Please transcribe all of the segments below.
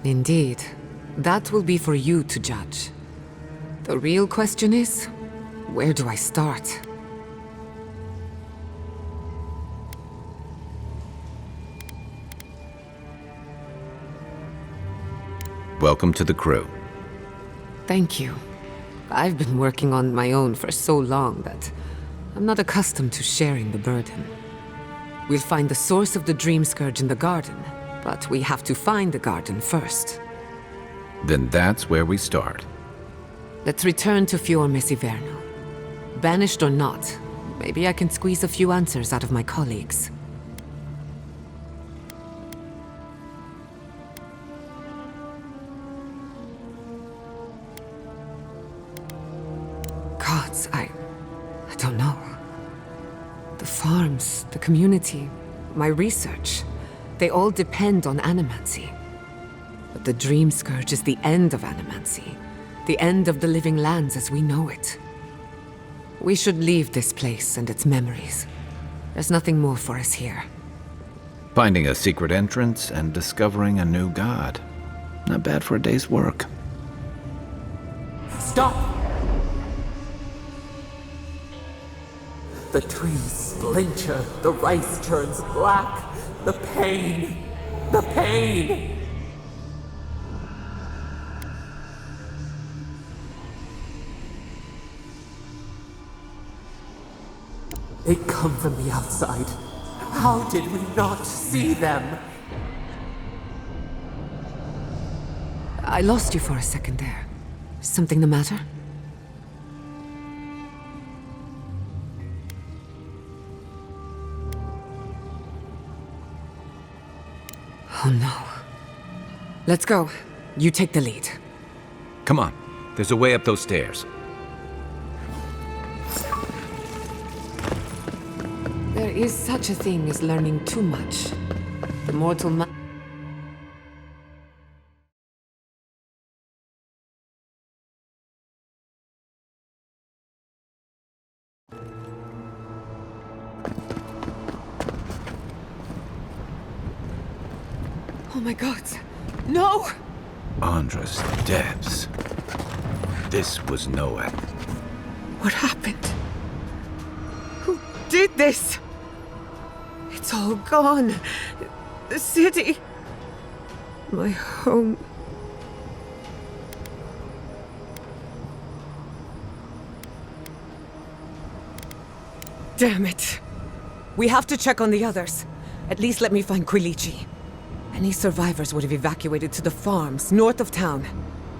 Indeed. That will be for you to judge. The real question is, where do I start? Welcome to the crew. Thank you. I've been working on my own for so long that I'm not accustomed to sharing the burden. We'll find the source of the Dream Scourge in the garden, but we have to find the garden first. Then that's where we start. Let's return to Fior Mesiverno. Banished or not, maybe I can squeeze a few answers out of my colleagues. Gods, I don't know. The farms, the community, my research, they all depend on animancy. But the Dream Scourge is the end of animancy, the end of the living lands as we know it. We should leave this place and its memories. There's nothing more for us here. Finding a secret entrance and discovering a new god. Not bad for a day's work. Stop! The trees splinter, the rice turns black. The pain! The pain! They come from the outside. How did we not see them? I lost you for a second there. Something the matter? Oh no. Let's go. You take the lead. Come on, there's a way up those stairs. There is such a thing as learning too much. The mortal mind. Oh my god. No! Andra's depths. This was nowhere. What happened? Who did this? It's all gone. The city. My home. Damn it. We have to check on the others. At least let me find Quilici. Any survivors would have evacuated to the farms north of town.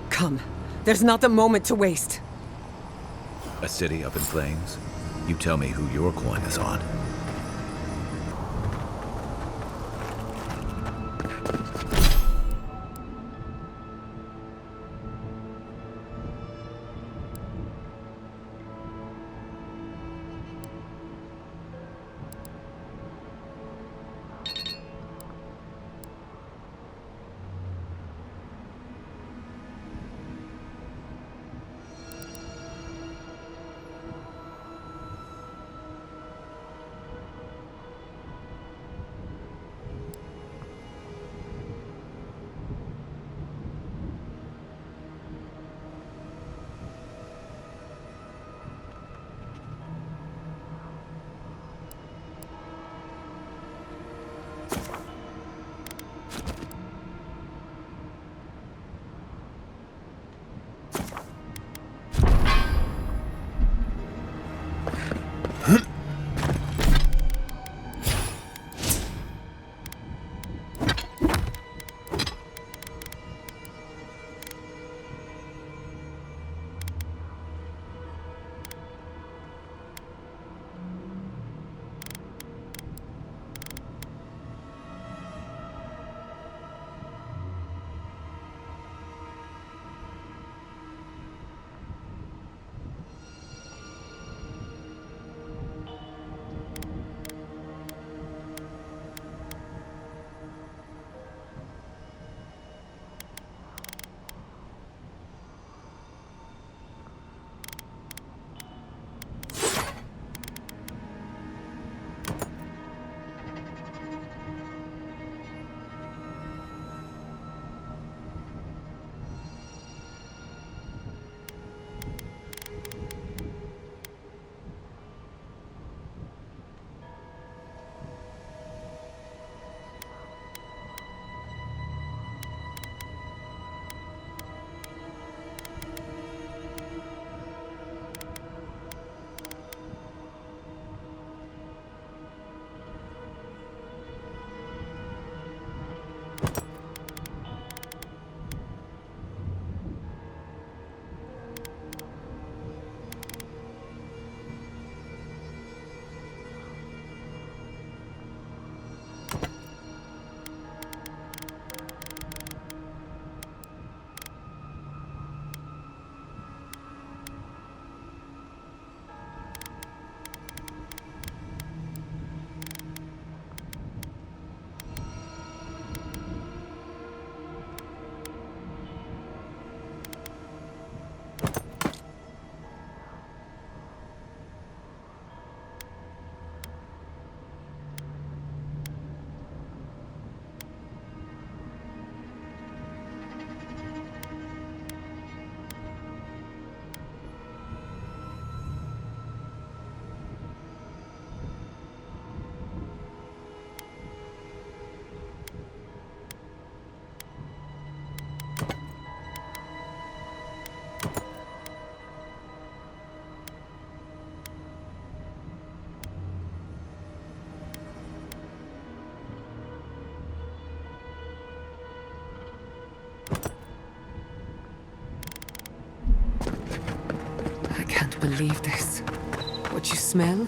Come. There's not a moment to waste. A city up in flames? You tell me who your coin is on. I can't believe this. What you smell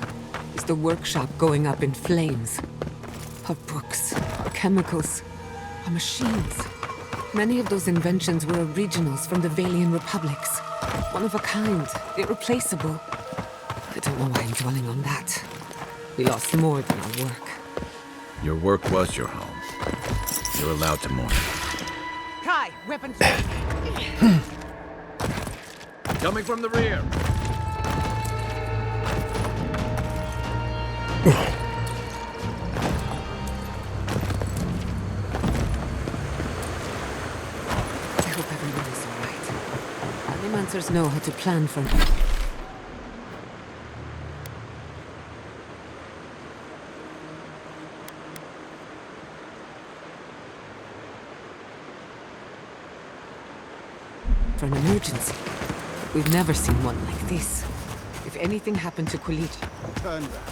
is the workshop going up in flames. Our books, our chemicals, our machines. Many of those inventions were originals from the Valian republics. One of a kind, irreplaceable. I don't know why I'm dwelling on that. We lost more than our work. Your work was your home. You're allowed to mourn. Kai, weapons! Coming from the rear! I hope everyone is alright. Animancers know how to plan for... for an emergency. We've never seen one like this. If anything happened to Kulit, Turn back.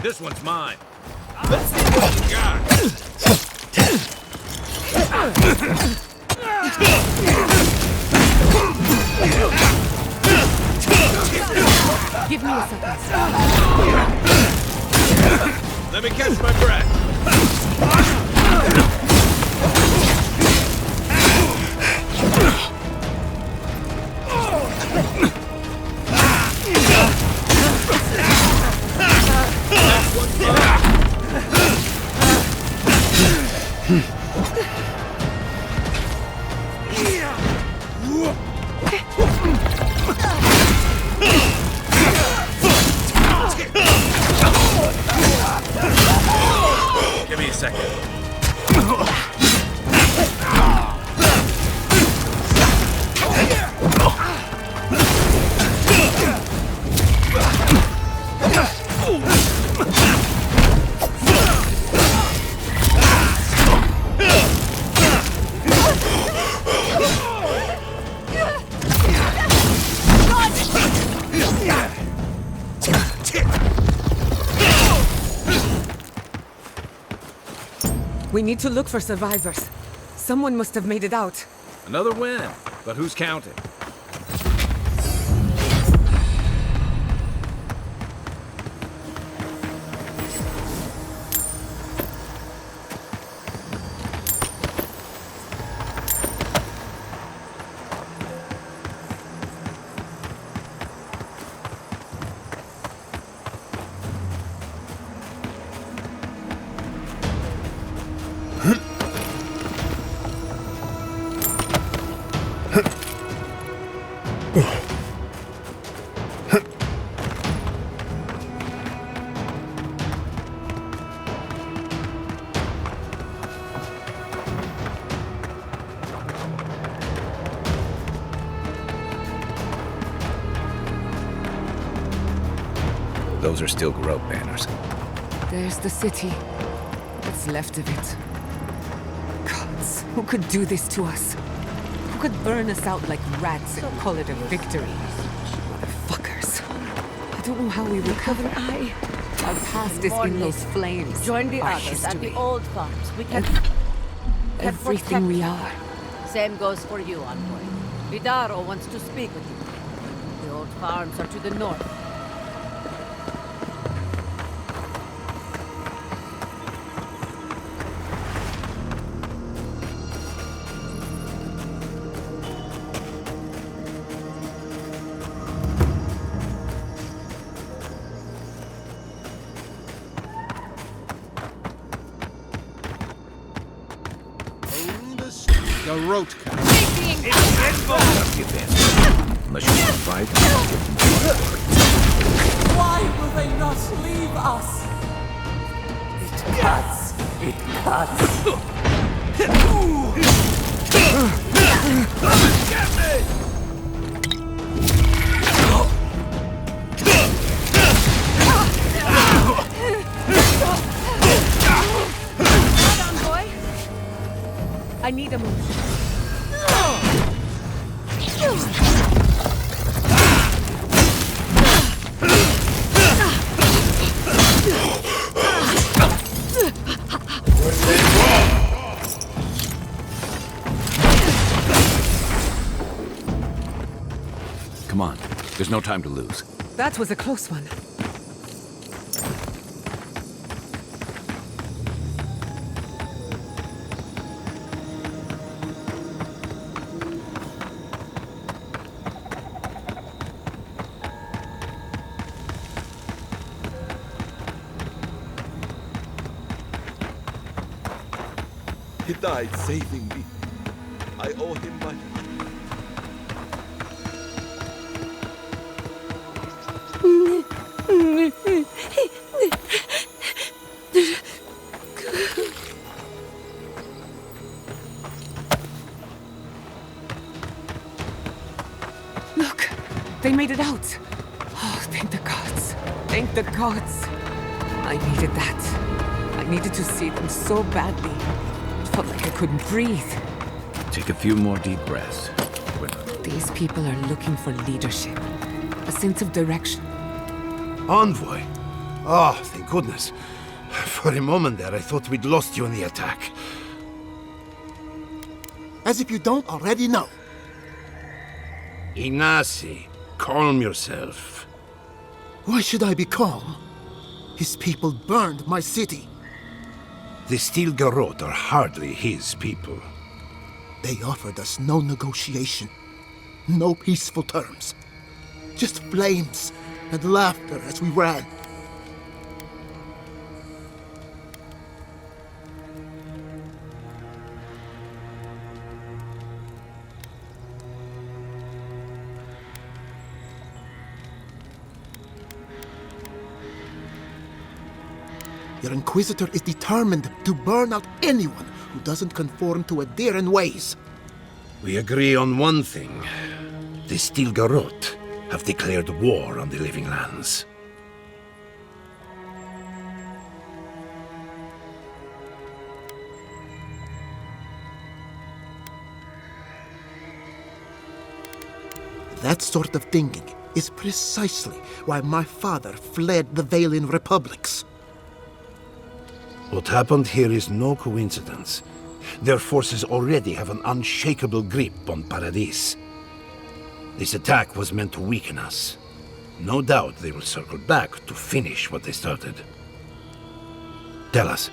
This one's mine. Let's see what you got. give me a second. Let me catch my breath. Give me a second. We need to look for survivors. Someone must have made it out. Another win, but who's counting? Those are still Grove banners. There's the city. What's left of it. Gods, who could do this to us? Who could burn us out like rats and call it a victory? Motherfuckers. I don't know how we recover. Have an eye Our past is in those flames. Join the Our others at history. the old farms. We can Everything we are. Same goes for you, Envoy. Vidaro wants to speak with you. The old farms are to the north. The road cut. Unless you want to fight. Why will they not leave us? It cuts. It cuts. Envoy! I need a move. Come on. There's no time to lose. That was a close one. He died saving me. I owe him my... Look, they made it out. Oh, thank the gods. Thank the gods. I needed that. I needed to see them so badly. It felt like I couldn't breathe. Take a few more deep breaths. These people are looking for leadership, a sense of direction. Envoy? Oh, thank goodness. For a moment there, I thought we'd lost you in the attack. As if you don't already know. Ignacy, calm yourself. Why should I be calm? His people burned my city. The Steel Garrote are hardly his people. They offered us no negotiation, no peaceful terms. Just flames and laughter as we ran. Your Inquisitor is determined to burn out anyone who doesn't conform to Adheran ways. We agree on one thing. The Steel Garrote have declared war on the Living Lands. That sort of thinking is precisely why my father fled the Valian republics. What happened here is no coincidence. Their forces already have an unshakable grip on Paradis. This attack was meant to weaken us. No doubt they will circle back to finish what they started. Tell us,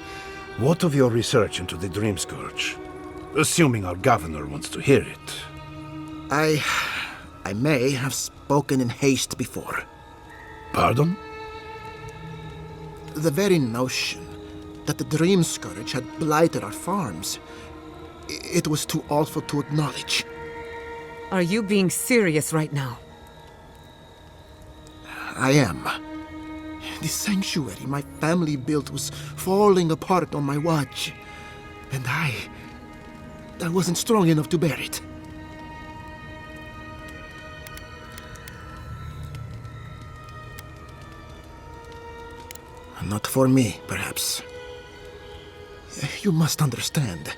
what of your research into the Dream Scourge? Assuming our governor wants to hear it. I may have spoken in haste before. Pardon? The very notion that the Dream Scourge had blighted our farms, it was too awful to acknowledge. Are you being serious right now? I am. The sanctuary my family built was falling apart on my watch, and I wasn't strong enough to bear it. Not for me, perhaps. You must understand.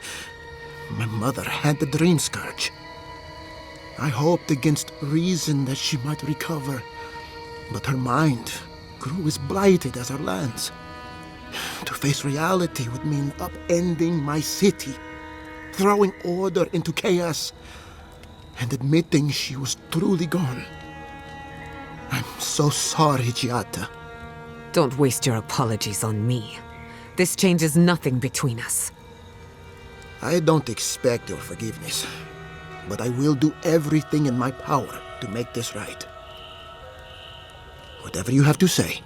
My mother had the Dream Scourge. I hoped against reason that she might recover, but her mind grew as blighted as our lands. To face reality would mean upending my city, throwing order into chaos, and admitting she was truly gone. I'm so sorry, Giada. Don't waste your apologies on me. This changes nothing between us. I don't expect your forgiveness, but I will do everything in my power to make this right. Whatever you have to say,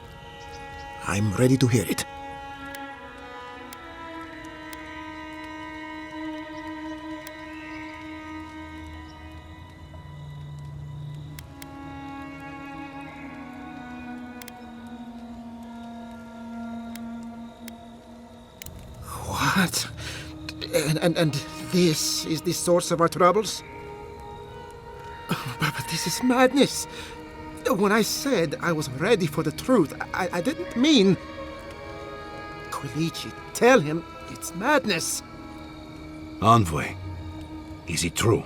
I'm ready to hear it. What? And this is the source of our troubles? But this is madness. When I said I was ready for the truth, I didn't mean... Quilici, tell him it's madness. Envoy, is it true?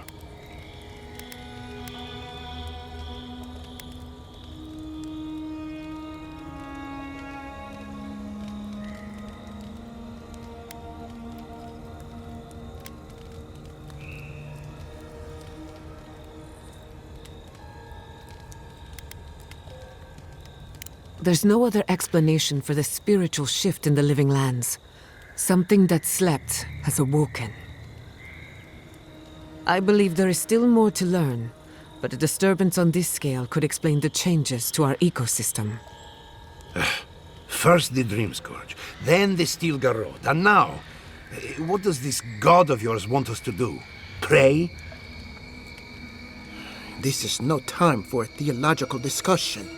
There's no other explanation for the spiritual shift in the living lands. Something that slept has awoken. I believe there is still more to learn, but a disturbance on this scale could explain the changes to our ecosystem. First the Dream Scourge, then the Steel Garrote, and now... what does this god of yours want us to do? Pray? This is no time for a theological discussion.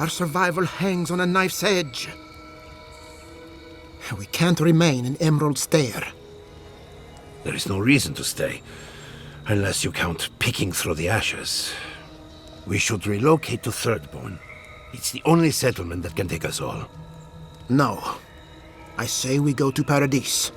Our survival hangs on a knife's edge. We can't remain in Emerald Stair. There is no reason to stay, unless you count picking through the ashes. We should relocate to Thirdborn. It's the only settlement that can take us all. No. I say we go to Paradise.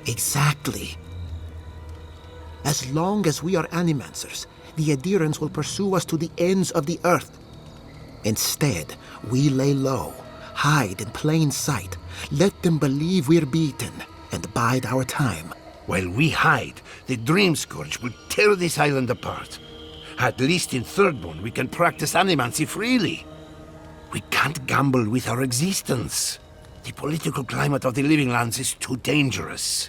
Exactly. As long as we are Animancers, the Adherents will pursue us to the ends of the earth. Instead, we lay low, hide in plain sight, let them believe we're beaten, and bide our time. While we hide, the Dream Scourge will tear this island apart. At least in Thirdborn, we can practice animancy freely. We can't gamble with our existence. The political climate of the Living Lands is too dangerous.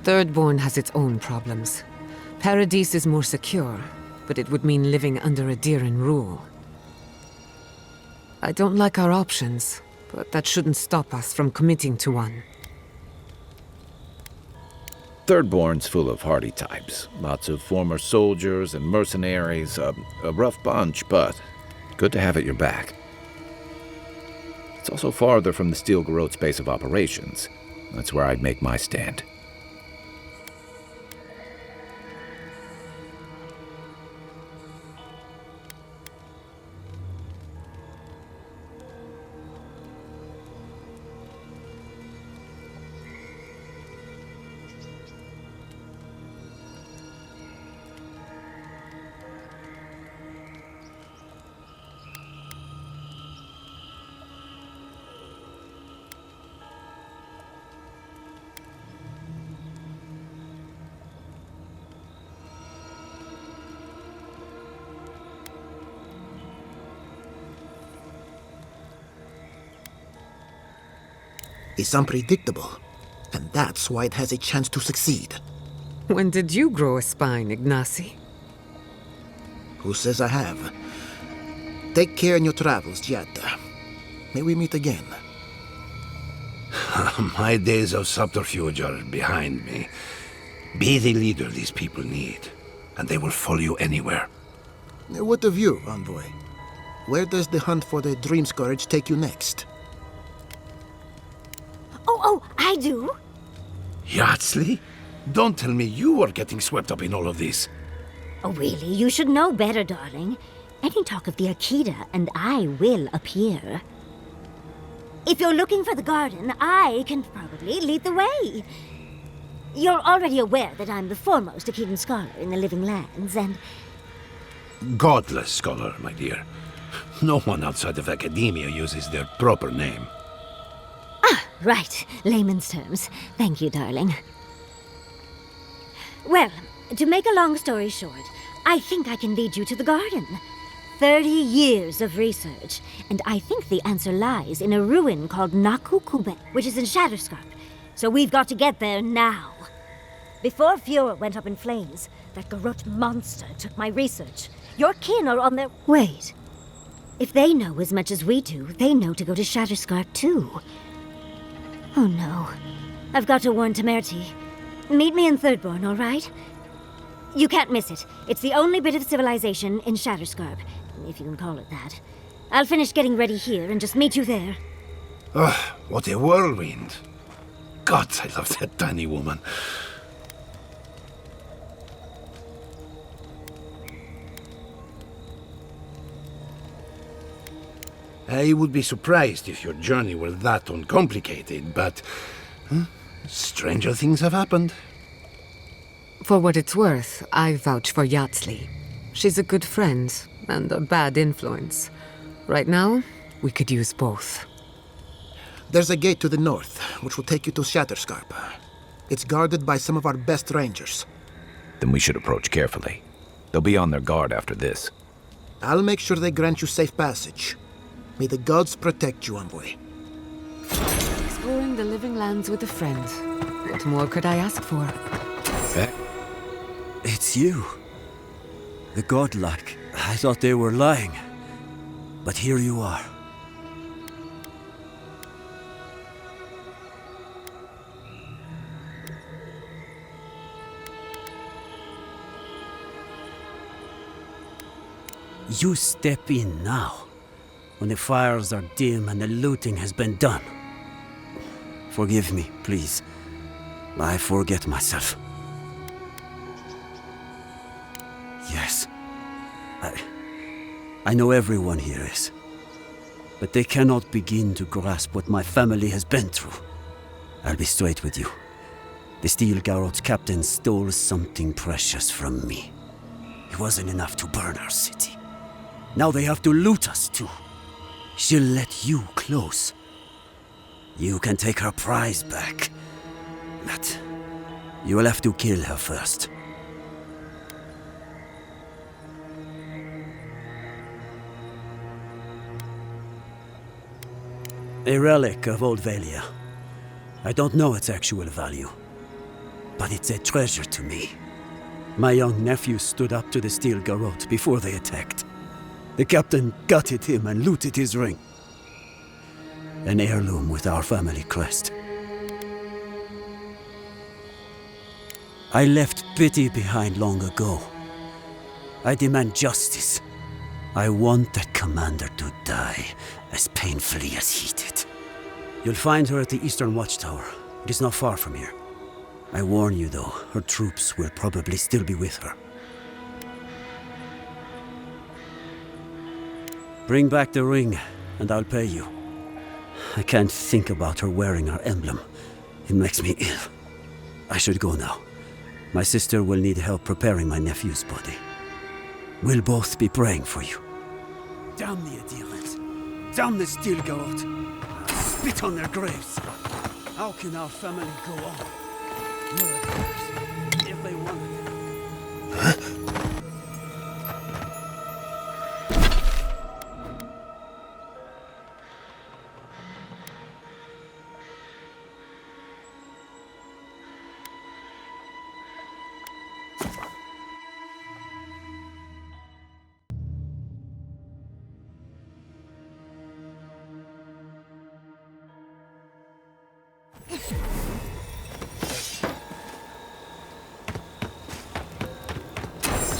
Thirdborn has its own problems. Paradise is more secure, but it would mean living under Adheran rule. I don't like our options, but that shouldn't stop us from committing to one. Thirdborn's full of hardy types. Lots of former soldiers and mercenaries. A rough bunch, but good to have at your back. It's also farther from the Steel Garrote's base of operations. That's where I'd make my stand. It's unpredictable, and that's why it has a chance to succeed. When did you grow a spine, Ignacy? Who says I have? Take care in your travels, Giada. May we meet again. My days of subterfuge are behind me. Be the leader these people need, and they will follow you anywhere. What of you, Envoy? Where does the hunt for the Dream Scourge take you next? Oh, I do. Yardsley? Don't tell me you are getting swept up in all of this. Oh, really? You should know better, darling. Any talk of the Akita, and I will appear. If you're looking for the garden, I can probably lead the way. You're already aware that I'm the foremost Akitan scholar in the Living Lands, and... Godless scholar, my dear. No one outside of academia uses their proper name. Ah, right. Layman's terms. Thank you, darling. Well, to make a long story short, I think I can lead you to the garden. 30 years of research, and I think the answer lies in a ruin called Nakukube, which is in Shatterscarp. So we've got to get there now. Before Fiora went up in flames, that Garrote monster took my research. Your kin are on their... Wait. If they know as much as we do, they know to go to Shatterscarp too. Oh no. I've got to warn Temerity. Meet me in Thirdborn, all right? You can't miss it. It's the only bit of civilization in Shatterscarp, if you can call it that. I'll finish getting ready here and just meet you there. Ah, what a whirlwind. God, I love that tiny woman. I would be surprised if your journey were that uncomplicated, but... stranger things have happened. For what it's worth, I vouch for Yardsley. She's a good friend and a bad influence. Right now, we could use both. There's a gate to the north, which will take you to Shatterscarp. It's guarded by some of our best rangers. Then we should approach carefully. They'll be on their guard after this. I'll make sure they grant you safe passage. May the gods protect you, envoy. Exploring the Living Lands with a friend. What more could I ask for? It's you. The godlike. I thought they were lying. But here you are. You step in now, when the fires are dim and the looting has been done. Forgive me, please. I forget myself. Yes. I know everyone here is. But they cannot begin to grasp what my family has been through. I'll be straight with you. The Steel Garrote's captain stole something precious from me. It wasn't enough to burn our city. Now they have to loot us too. She'll let you close. You can take her prize back. But you will have to kill her first. A relic of Old Valia. I don't know its actual value, but it's a treasure to me. My young nephew stood up to the Steel Garrote before they attacked. The captain gutted him and looted his ring. An heirloom with our family crest. I left pity behind long ago. I demand justice. I want that commander to die as painfully as he did. You'll find her at the Eastern Watchtower. It is not far from here. I warn you though, her troops will probably still be with her. Bring back the ring, and I'll pay you. I can't think about her wearing our emblem. It makes me ill. I should go now. My sister will need help preparing my nephew's body. We'll both be praying for you. Damn the adherents. Damn the Steel Garrote. Spit on their graves. How can our family go on? Murderers, if they wanted it.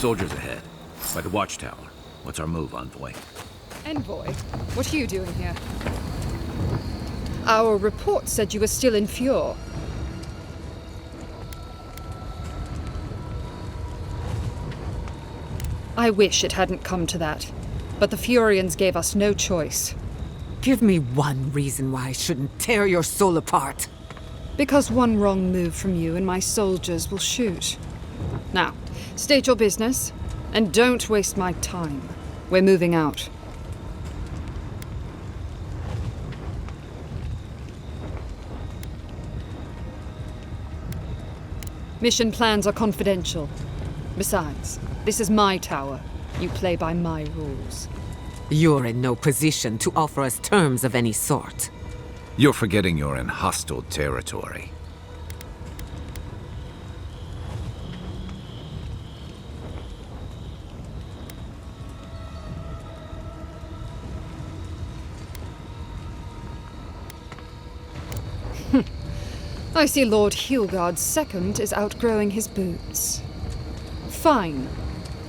Soldiers ahead, by the watchtower. What's our move, envoy? Envoy? What are you doing here? Our report said you were still in Fjord. I wish it hadn't come to that, but the Furians gave us no choice. Give me one reason why I shouldn't tear your soul apart. Because one wrong move from you and my soldiers will shoot. Now, state your business, and don't waste my time. We're moving out. Mission plans are confidential. Besides, this is my tower. You play by my rules. You're in no position to offer us terms of any sort. You're forgetting you're in hostile territory. I see Lord Hilgard's second is outgrowing his boots. Fine.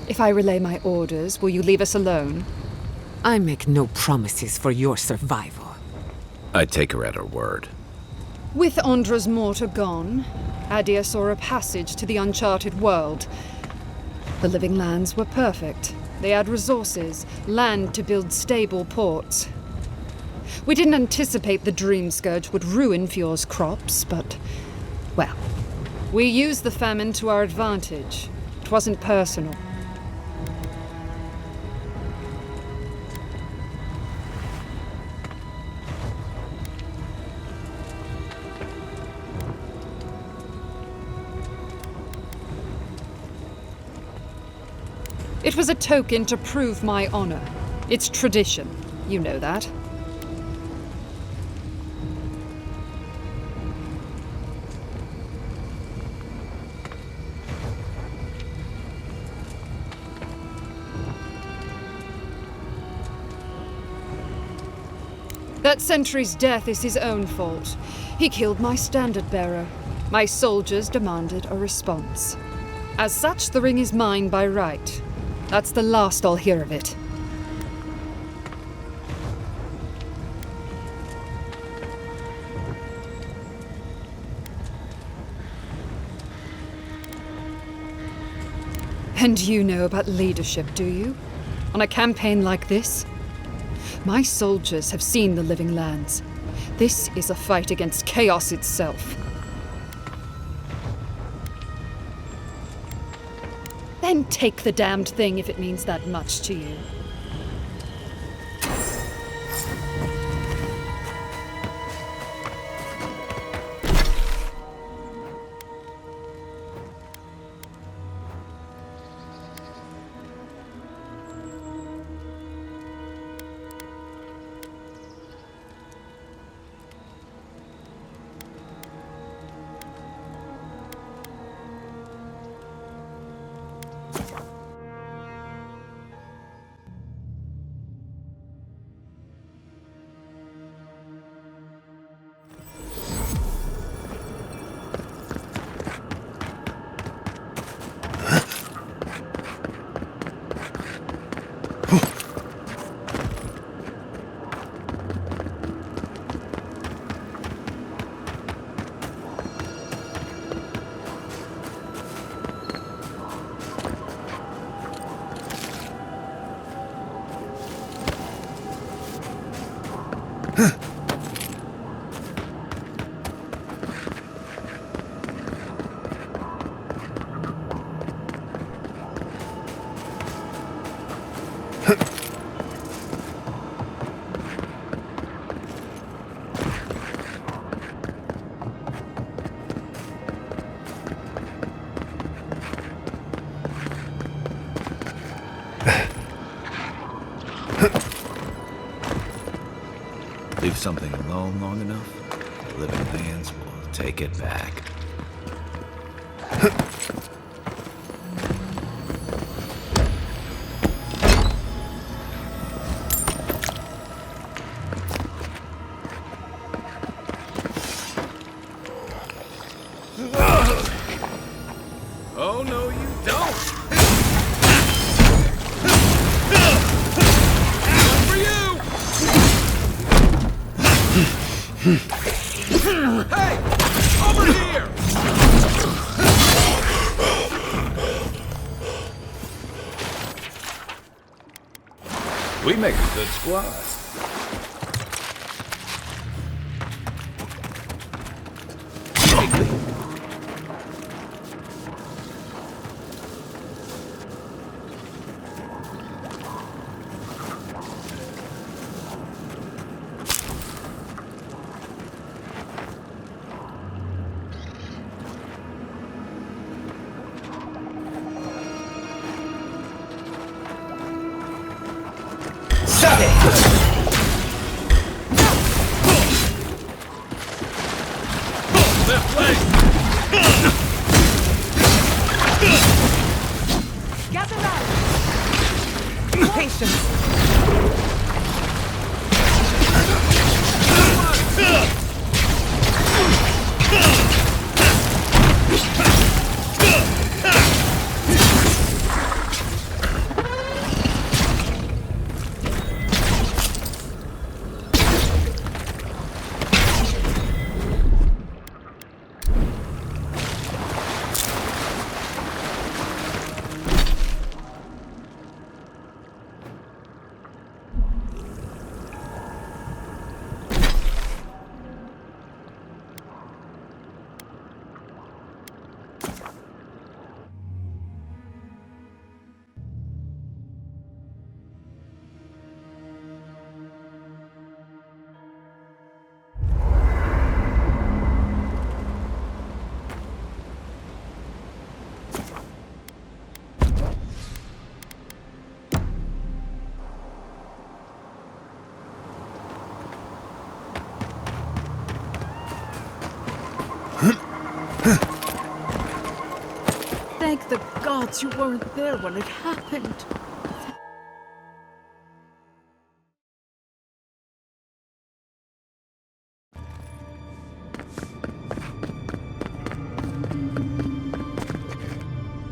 If I relay my orders, will you leave us alone? I make no promises for your survival. I take her at her word. With Andra's mortar gone, Adia saw a passage to the uncharted world. The living lands were perfect. They had resources, land to build stable ports. We didn't anticipate the Dream Scourge would ruin Fjord's crops, but, well, we used the famine to our advantage. It wasn't personal. It was a token to prove my honor. It's tradition. You know that. That sentry's death is his own fault. He killed my standard-bearer. My soldiers demanded a response. As such, the ring is mine by right. That's the last I'll hear of it. And you know about leadership, do you? On a campaign like this? My soldiers have seen the living lands. This is a fight against chaos itself. Then take the damned thing if it means that much to you. Leave something alone long enough, the living lands will take it back. Oh, no, you don't! For you! We make a good squad. Gather round! Patience! Thank the gods you weren't there when it happened.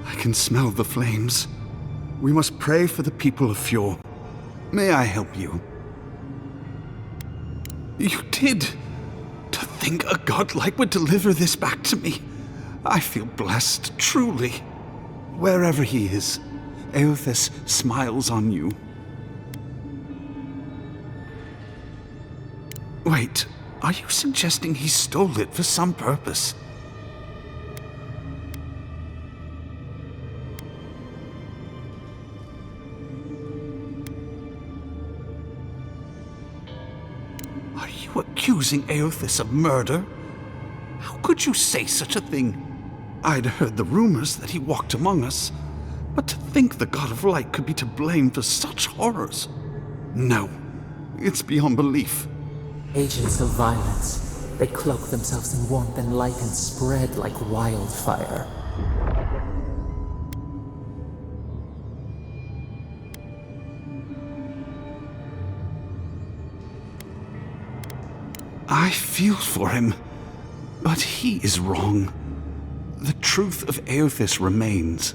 I can smell the flames. We must pray for the people of Fjord. May I help you? You did! To think a godlike would deliver this back to me. I feel blessed, truly. Wherever he is, Eothas smiles on you. Wait, are you suggesting he stole it for some purpose? Are you accusing Eothas of murder? How could you say such a thing? I'd heard the rumors that he walked among us, but to think the God of Light could be to blame for such horrors. No, it's beyond belief. Agents of violence. They cloak themselves in warmth and light and spread like wildfire. I feel for him, but he is wrong. The truth of Eothas remains.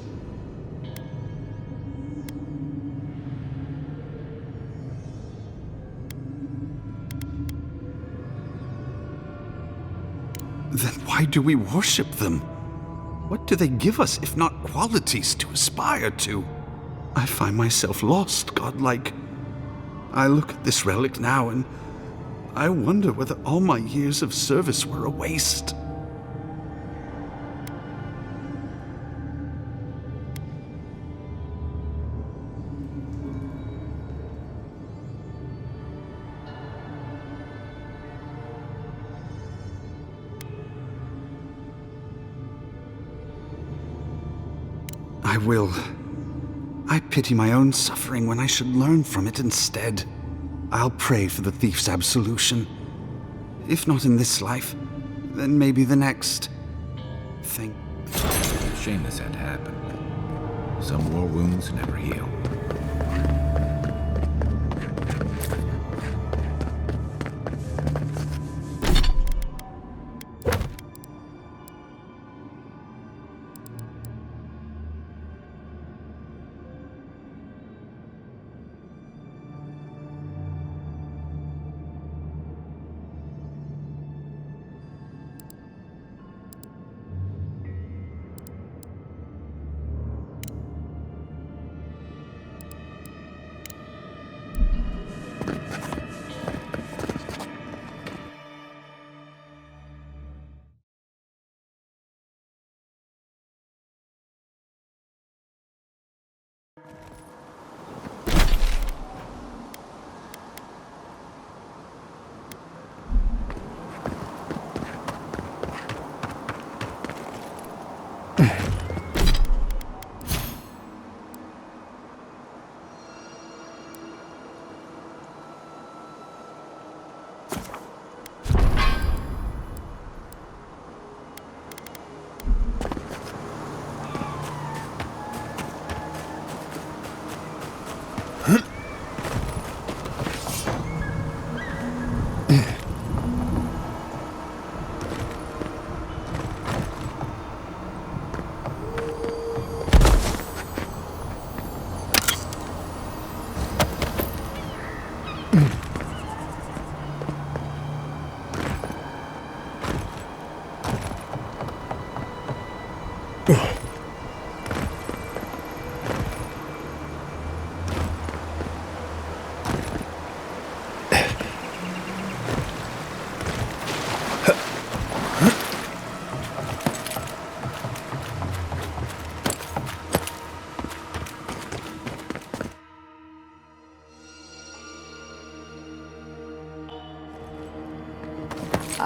Then why do we worship them? What do they give us if not qualities to aspire to? I find myself lost, godlike. I look at this relic now and I wonder whether all my years of service were a waste. I will. I pity my own suffering when I should learn from it instead. I'll pray for the thief's absolution. If not in this life, then maybe the next. Shame this had to happen. Some war wounds never heal.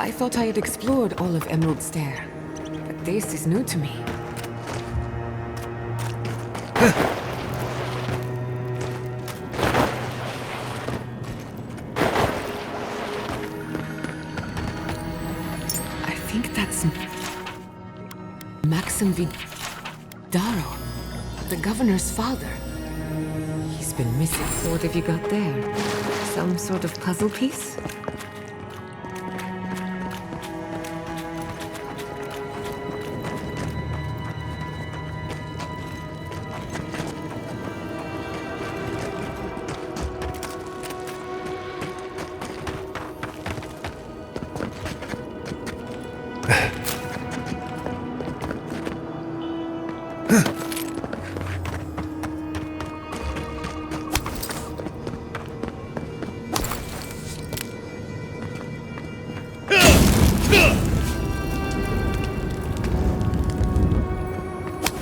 I thought I had explored all of Emerald Stair, but this is new to me. I think that's Maxim Vidaro, the governor's father. He's been missing. What have you got there? Some sort of puzzle piece?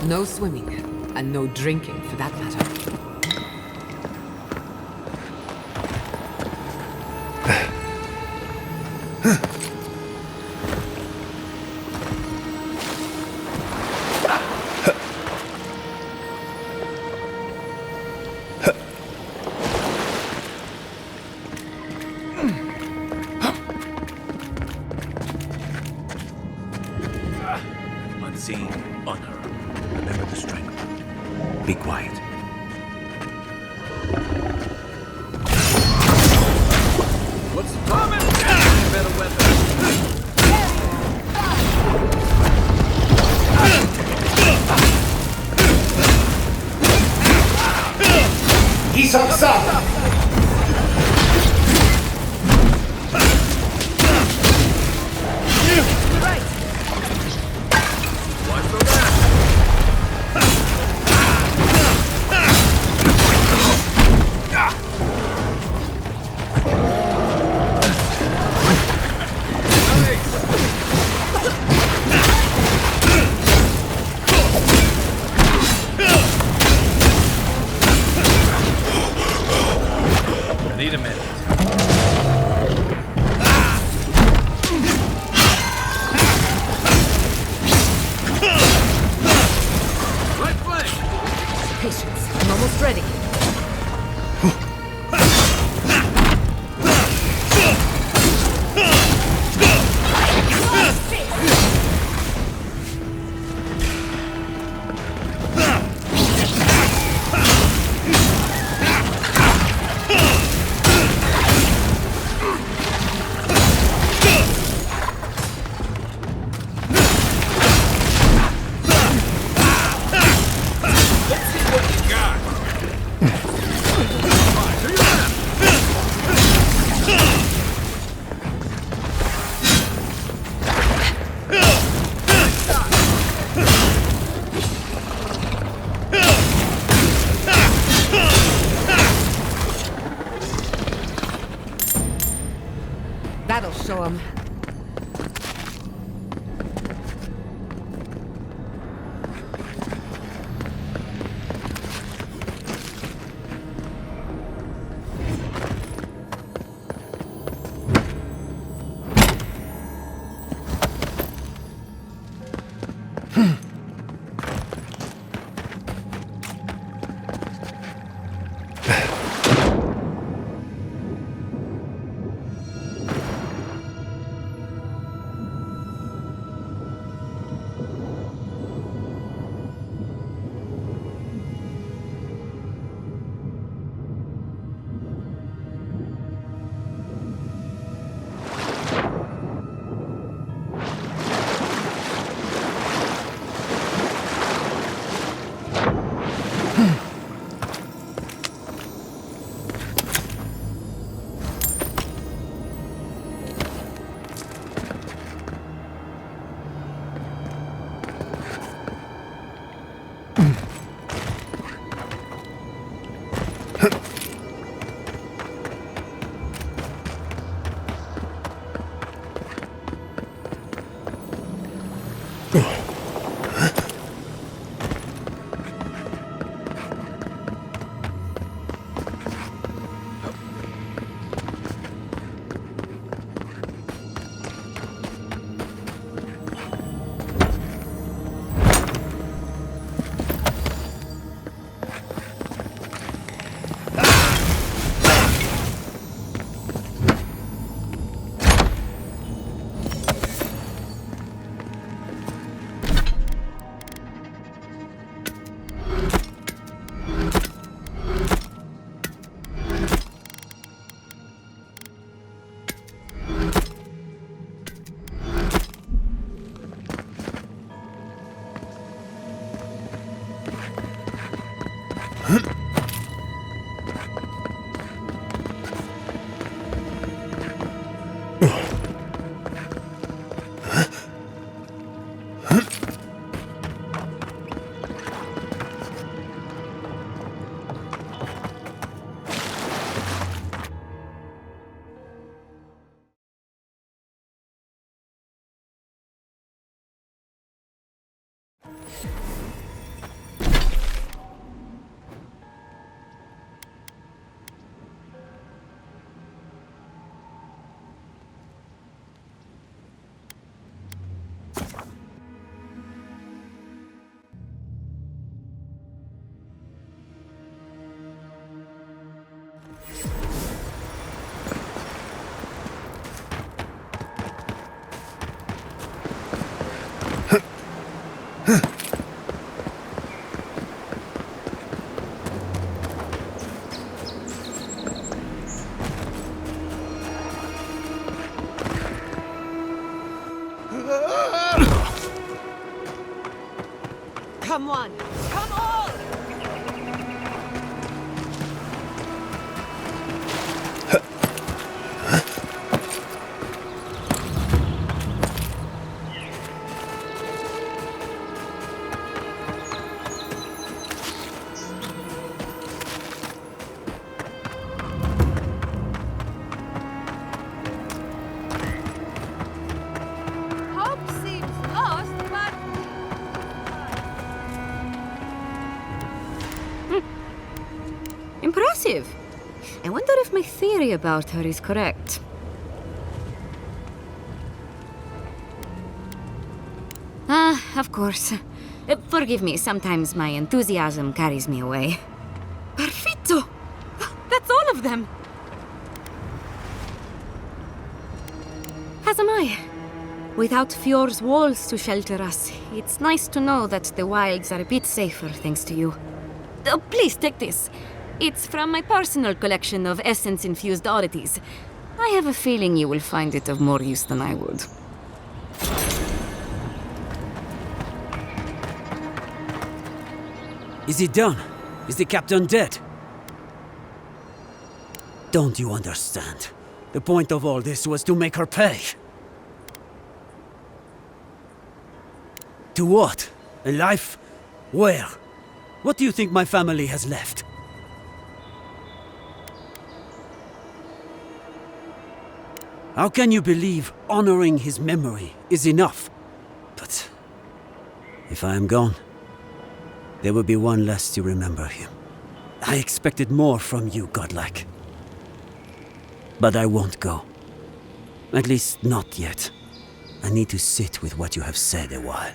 No swimming, and no drinking for that matter. Unseen, on her. Remember the strength. Be quiet. What's coming? Better weapon. Need a minute. Right flank. Patience, I'm almost ready. That'll show him. Come on! Come on! Hope seems lost, but... Impressive. I wonder if my theory about her is correct. Of course. Forgive me, sometimes my enthusiasm carries me away. Perfetto! That's all of them! As am I. Without Fjord's walls to shelter us, it's nice to know that the wilds are a bit safer thanks to you. Please take this. It's from my personal collection of essence-infused oddities. I have a feeling you will find it of more use than I would. Is it done? Is the captain dead? Don't you understand? The point of all this was to make her pay. To what? A life? Where? What do you think my family has left? How can you believe honoring his memory is enough? But if I am gone, there will be one less to remember him. I expected more from you, godlike. But I won't go. At least not yet. I need to sit with what you have said a while.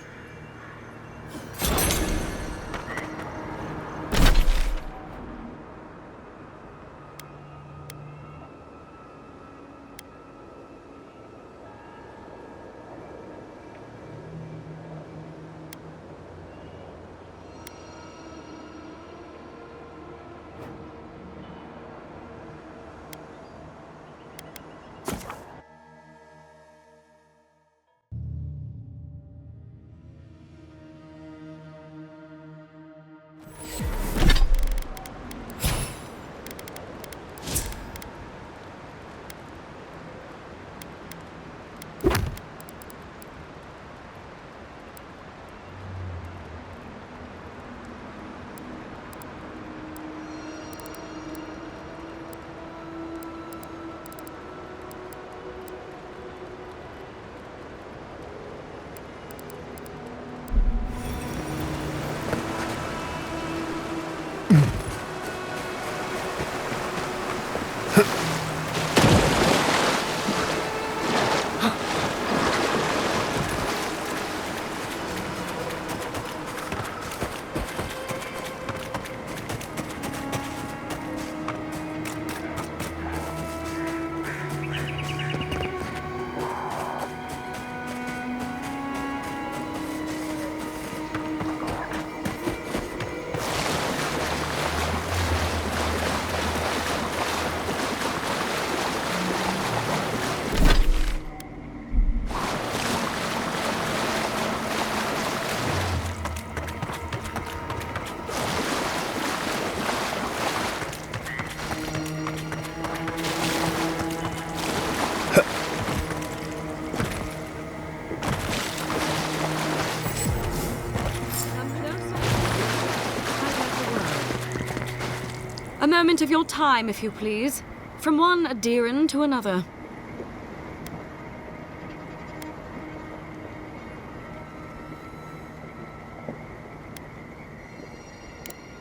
A moment of your time, if you please. From one Adiran to another.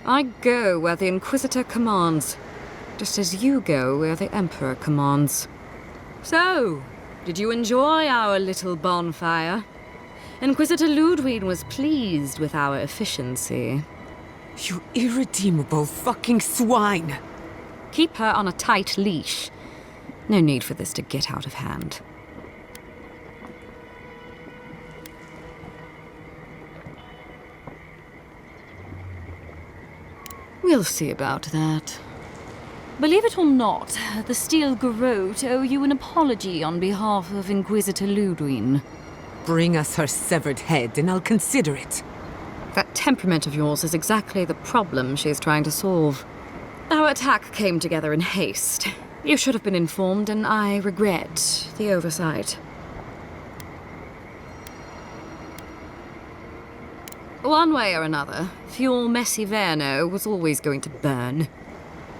I go where the Inquisitor commands, just as you go where the Emperor commands. So, did you enjoy our little bonfire? Inquisitor Ludwig was pleased with our efficiency. You irredeemable fucking swine! Keep her on a tight leash. No need for this to get out of hand. We'll see about that. Believe it or not, the Steel Garrote owe you an apology on behalf of Inquisitor Ludwig. Bring us her severed head and I'll consider it. That temperament of yours is exactly the problem she's trying to solve. Our attack came together in haste. You should have been informed, and I regret the oversight. One way or another, Fuel Messiverno was always going to burn.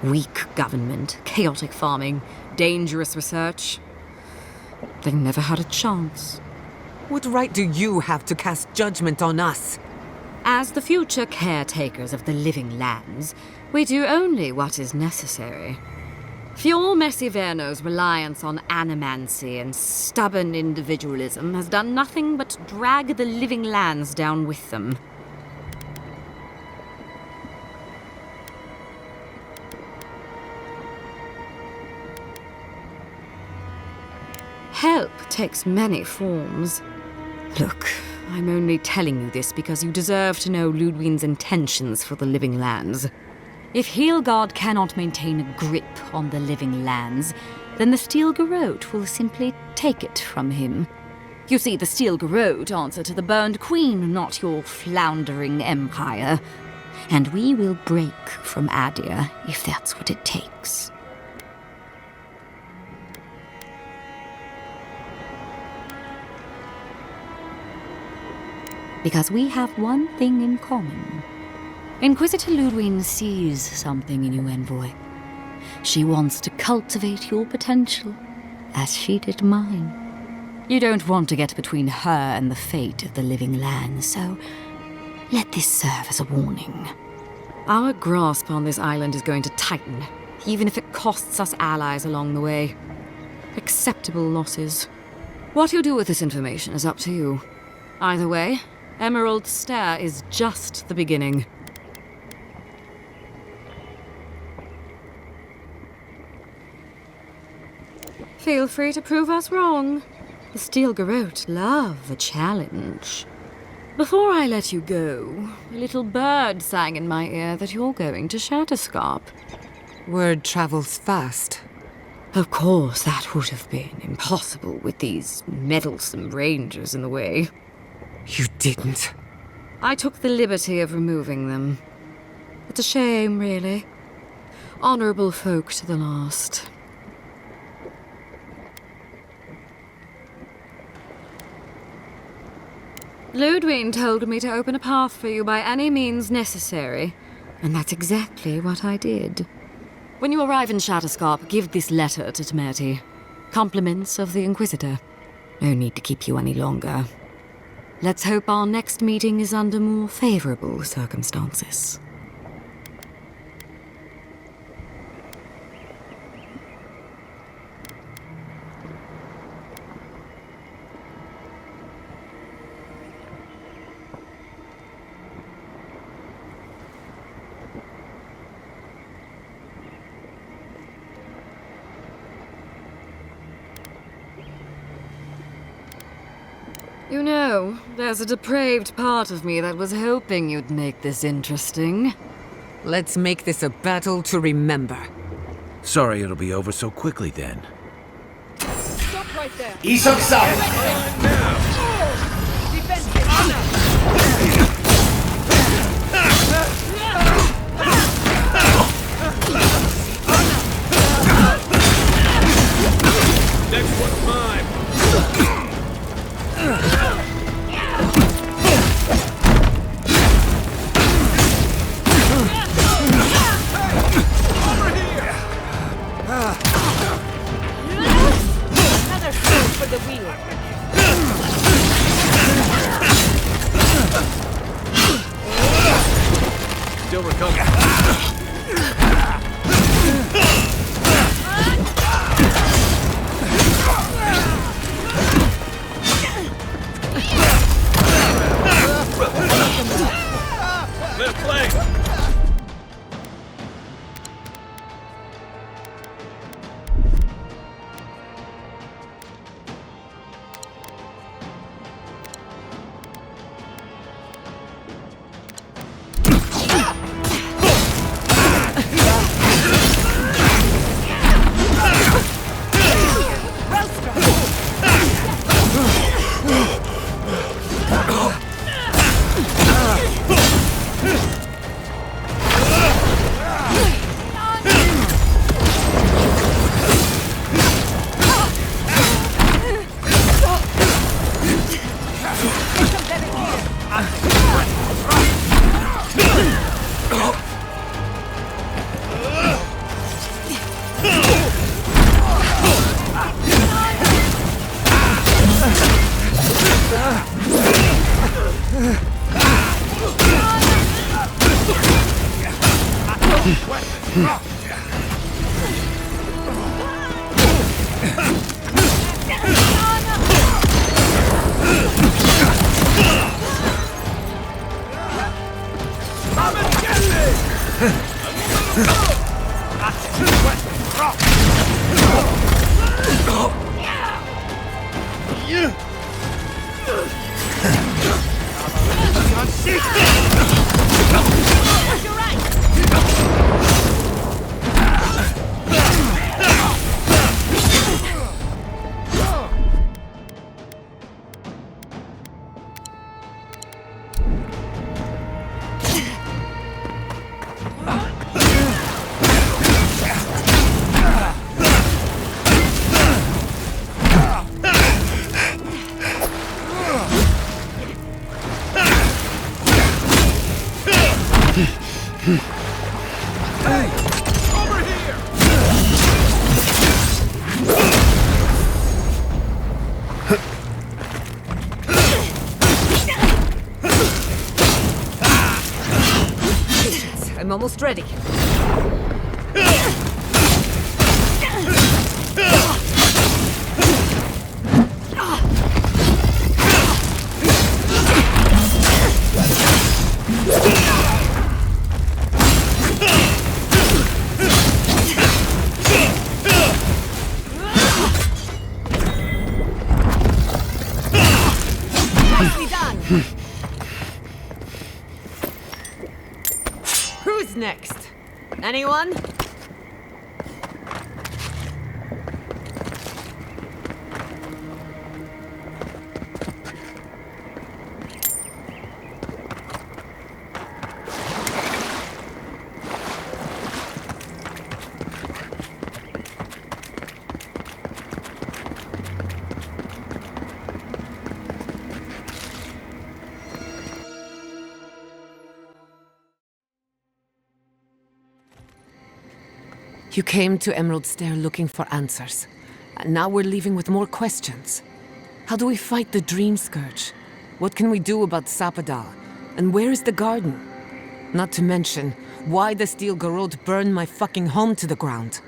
Weak government, chaotic farming, dangerous research. They never had a chance. What right do you have to cast judgment on us? As the future caretakers of the living lands, we do only what is necessary. Fuel Messiverno's reliance on animancy and stubborn individualism has done nothing but drag the living lands down with them. Help takes many forms. Look, I'm only telling you this because you deserve to know Ludwig's intentions for the living lands. If Heelgard cannot maintain a grip on the living lands, then the Steel Garrote will simply take it from him. You see, the Steel Garrote answer to the Burned Queen, not your floundering empire. And we will break from Adir if that's what it takes. Because we have one thing in common. Inquisitor Ludwig sees something in you, Envoy. She wants to cultivate your potential, as she did mine. You don't want to get between her and the fate of the living land, so let this serve as a warning. Our grasp on this island is going to tighten, even if it costs us allies along the way. Acceptable losses. What you do with this information is up to you. Either way, Emerald Stair is just the beginning. Feel free to prove us wrong. The Steel Garrote love a challenge. Before I let you go, a little bird sang in my ear that you're going to Shatterscarp. Word travels fast. Of course, that would have been impossible with these meddlesome rangers in the way. You didn't. I took the liberty of removing them. It's a shame, really. Honorable folk to the last. Ludwig told me to open a path for you by any means necessary, and that's exactly what I did. When you arrive in Shatterscarp, give this letter to Temerity. Compliments of the Inquisitor. No need to keep you any longer. Let's hope our next meeting is under more favorable circumstances. You know, there's a depraved part of me that was hoping you'd make this interesting. Let's make this a battle to remember. Sorry it'll be over so quickly then. Stop right there! Next one's mine. He'll recover. Left flank! I'm almost ready. Nicely done. Who's next? Anyone? You came to Emerald Stair looking for answers. And now we're leaving with more questions. How do we fight the Dream Scourge? What can we do about Sapadal? And where is the garden? Not to mention, why the Steel Garrote burned my fucking home to the ground.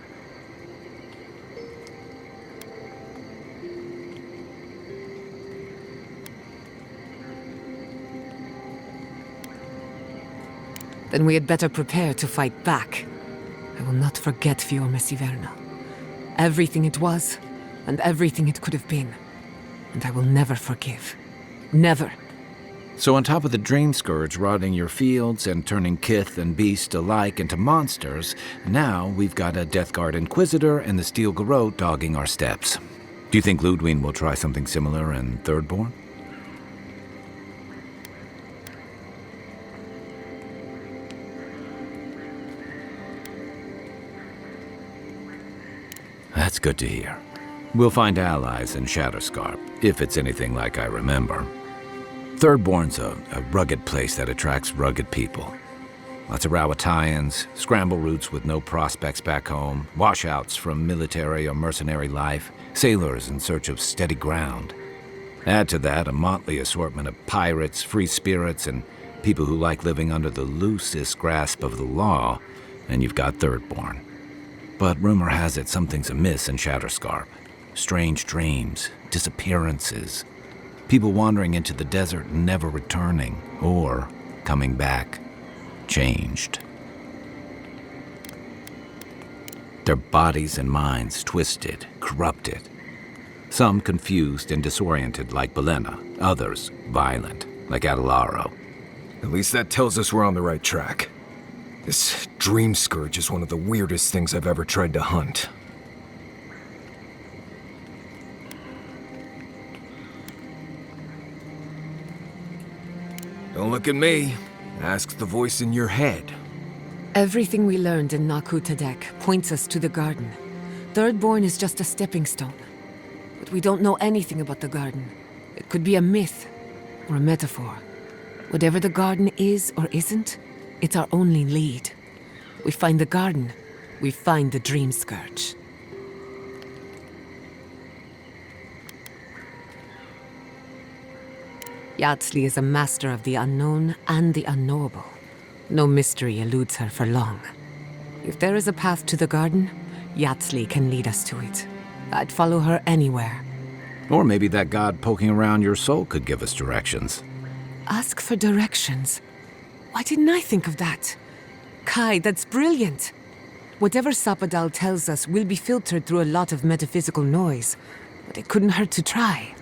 Then we had better prepare to fight back. I will not forget Fiorme Siverna. Everything it was, and everything it could have been. And I will never forgive. Never. So on top of the Dream Scourge rotting your fields and turning kith and beast alike into monsters, now we've got a Deathguard Inquisitor and the Steel Garrote dogging our steps. Do you think Ludwine will try something similar in Thirdborn? That's good to hear. We'll find allies in Shatterscarp, if it's anything like I remember. Thirdborn's a rugged place that attracts rugged people. Lots of Rawatayans, scramble routes with no prospects back home, washouts from military or mercenary life, sailors in search of steady ground. Add to that a motley assortment of pirates, free spirits, and people who like living under the loosest grasp of the law, and you've got Thirdborn. But rumor has it something's amiss in Shatterscarp. Strange dreams, disappearances, people wandering into the desert and never returning, or coming back, changed. Their bodies and minds twisted, corrupted. Some confused and disoriented like Belena, others violent like Adelaro. At least that tells us we're on the right track. This dream scourge is one of the weirdest things I've ever tried to hunt. Don't look at me. Ask the voice in your head. Everything we learned in Naku Tadek points us to the garden. Thirdborn is just a stepping stone. But we don't know anything about the garden. It could be a myth or a metaphor. Whatever the garden is or isn't, it's our only lead. We find the garden, we find the dream scourge. Yatsley is a master of the unknown and the unknowable. No mystery eludes her for long. If there is a path to the garden, Yatsley can lead us to it. I'd follow her anywhere. Or maybe that god poking around your soul could give us directions. Ask for directions. Why didn't I think of that? Kai, that's brilliant. Whatever Sapadal tells us will be filtered through a lot of metaphysical noise, but it couldn't hurt to try.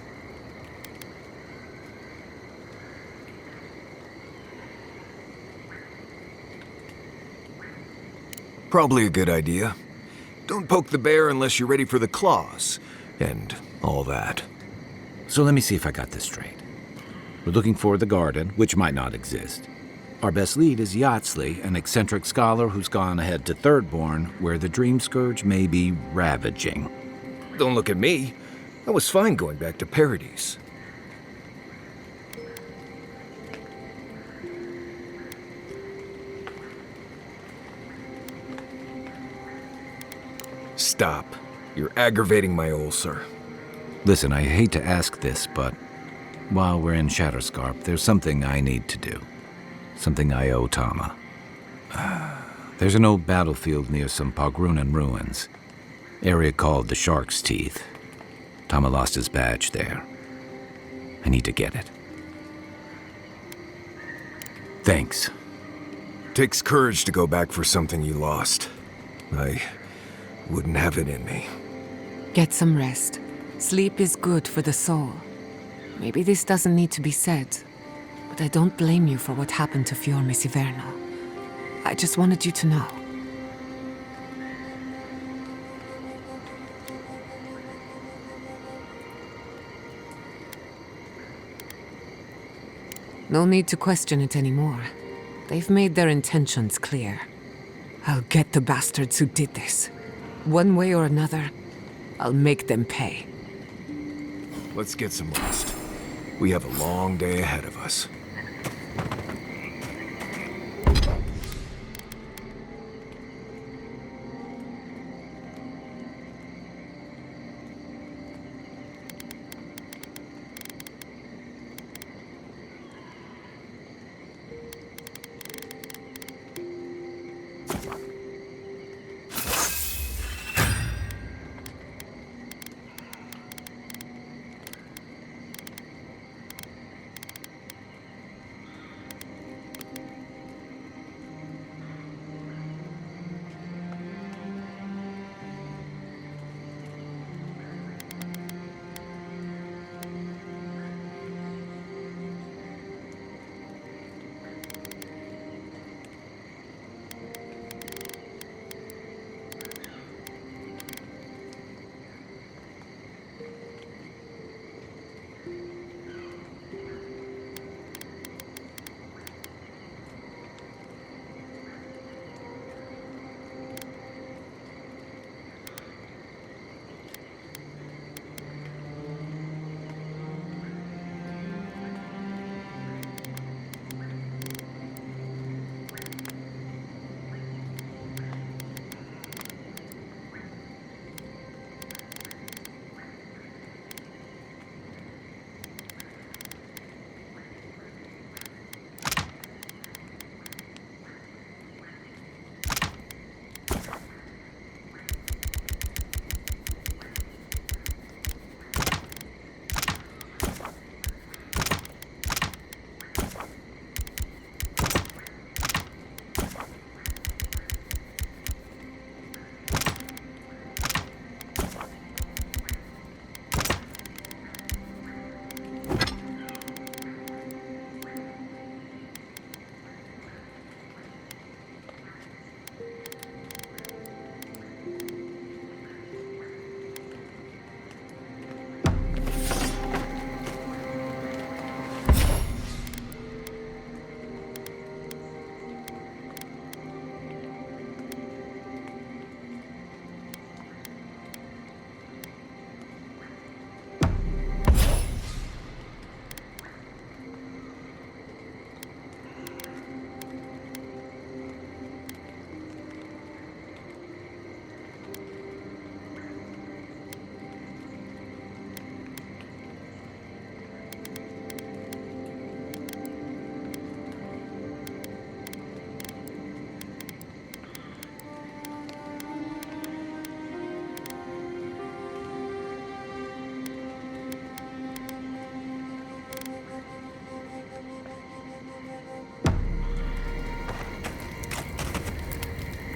Probably a good idea. Don't poke the bear unless you're ready for the claws, and all that. So let me see if I got this straight. We're looking for the garden, which might not exist. Our best lead is Yatsley, an eccentric scholar who's gone ahead to Thirdborn, where the dream scourge may be ravaging. Don't look at me. I was fine going back to Paradise. Stop. You're aggravating my ulcer. Listen, I hate to ask this, but while we're in Shatterscarp, there's something I need to do. Something I owe Tama. There's an old battlefield near some Pogrunan ruins. Area called the Shark's Teeth. Tama lost his badge there. I need to get it. Thanks. Takes courage to go back for something you lost. I wouldn't have it in me. Get some rest. Sleep is good for the soul. Maybe this doesn't need to be said, but I don't blame you for what happened to Fiorme Siverno. I just wanted you to know. No need to question it anymore. They've made their intentions clear. I'll get the bastards who did this. One way or another, I'll make them pay. Let's get some rest. We have a long day ahead of us.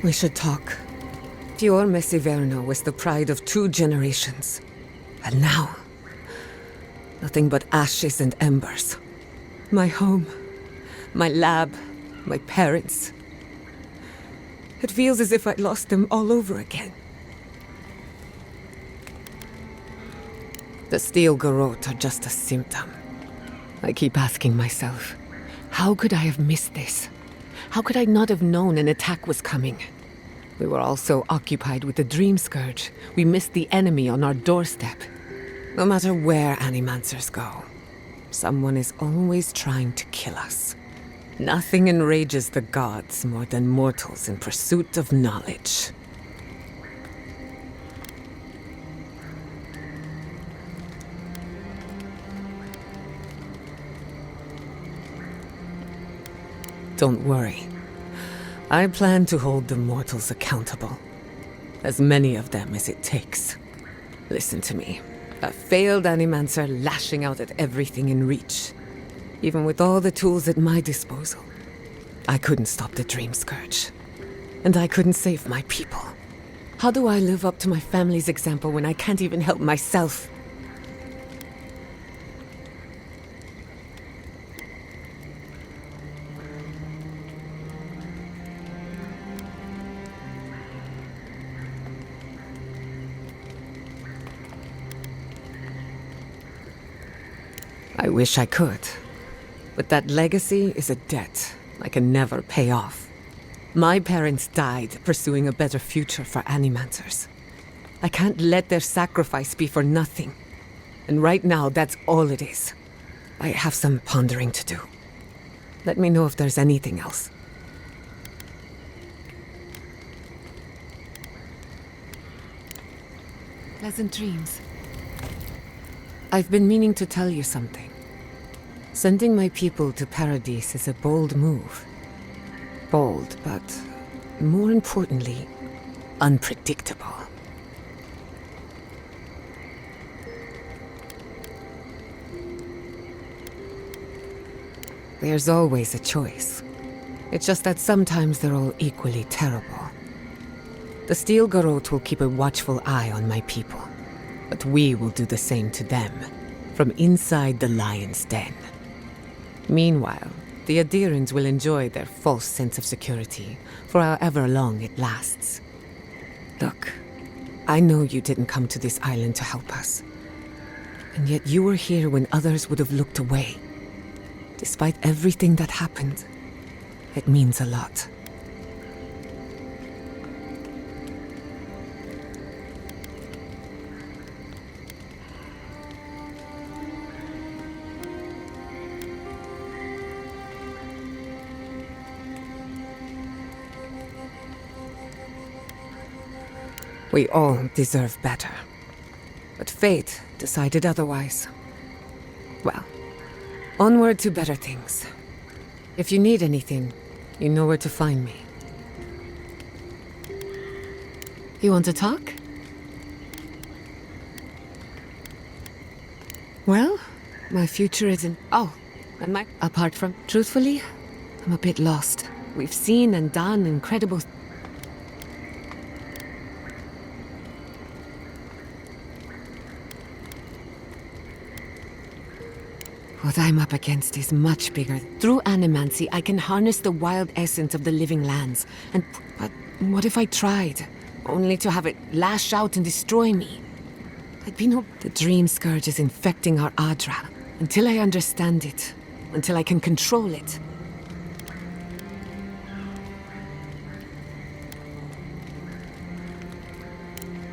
We should talk. Fiorme Severno was the pride of 2 generations. And now, nothing but ashes and embers. My home, my lab, my parents. It feels as if I lost them all over again. The steel garrote are just a symptom. I keep asking myself, how could I have missed this? How could I not have known an attack was coming? We were all so occupied with the Dream Scourge, we missed the enemy on our doorstep. No matter where Animancers go, someone is always trying to kill us. Nothing enrages the gods more than mortals in pursuit of knowledge. Don't worry. I plan to hold the mortals accountable. As many of them as it takes. Listen to me. A failed Animancer lashing out at everything in reach. Even with all the tools at my disposal. I couldn't stop the Dream Scourge. And I couldn't save my people. How do I live up to my family's example when I can't even help myself? I wish I could. But that legacy is a debt I can never pay off. My parents died pursuing a better future for Animancers. I can't let their sacrifice be for nothing. And right now, that's all it is. I have some pondering to do. Let me know if there's anything else. Pleasant dreams. I've been meaning to tell you something. Sending my people to Paradise is a bold move. Bold, but more importantly, unpredictable. There's always a choice. It's just that sometimes they're all equally terrible. The Steel Garrote will keep a watchful eye on my people, but we will do the same to them, from inside the lion's den. Meanwhile, the Adherents will enjoy their false sense of security for however long it lasts. Look, I know you didn't come to this island to help us. And yet you were here when others would have looked away. Despite everything that happened, it means a lot. We all deserve better. But fate decided otherwise. Well, onward to better things. If you need anything, you know where to find me. You want to talk? Well, my future isn't... Oh, and my... Apart from... Truthfully, I'm a bit lost. We've seen and done incredible... What I'm up against is much bigger. Through animancy, I can harness the wild essence of the living lands. But what if I tried? Only to have it lash out and destroy me? I'd be no... The Dream Scourge is infecting our Adra. Until I understand it. Until I can control it.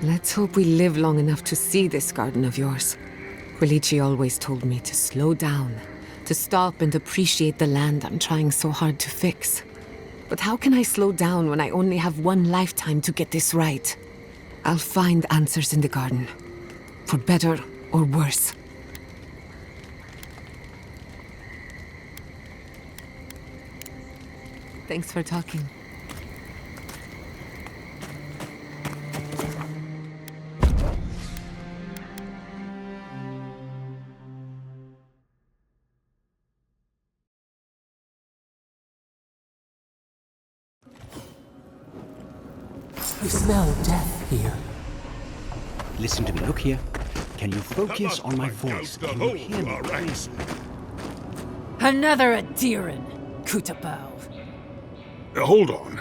Let's hope we live long enough to see this garden of yours. Quilici always told me to slow down, to stop and appreciate the land I'm trying so hard to fix. But how can I slow down when I only have one lifetime to get this right? I'll find answers in the garden, for better or worse. Thanks for talking. You smell death here. Listen to me. Look here. Can you focus on my voice? Can you hear me, please? Another Adiran, Kutabao. Hold on.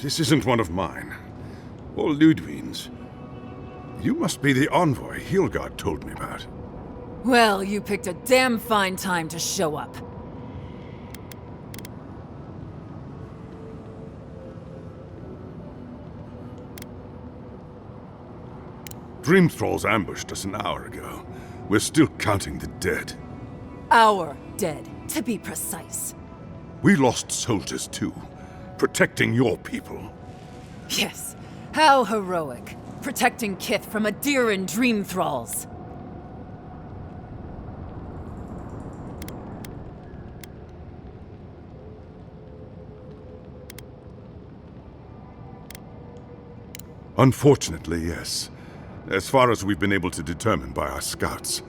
This isn't one of mine. Or Ludwig's. You must be the envoy Hilgard told me about. Well, you picked a damn fine time to show up. Dream Thralls ambushed us an hour ago. We're still counting the dead. Our dead, to be precise. We lost soldiers too, protecting your people. Yes, how heroic. Protecting Kith from Adiran Dream Thralls. Unfortunately, yes. As far as we've been able to determine by our scouts.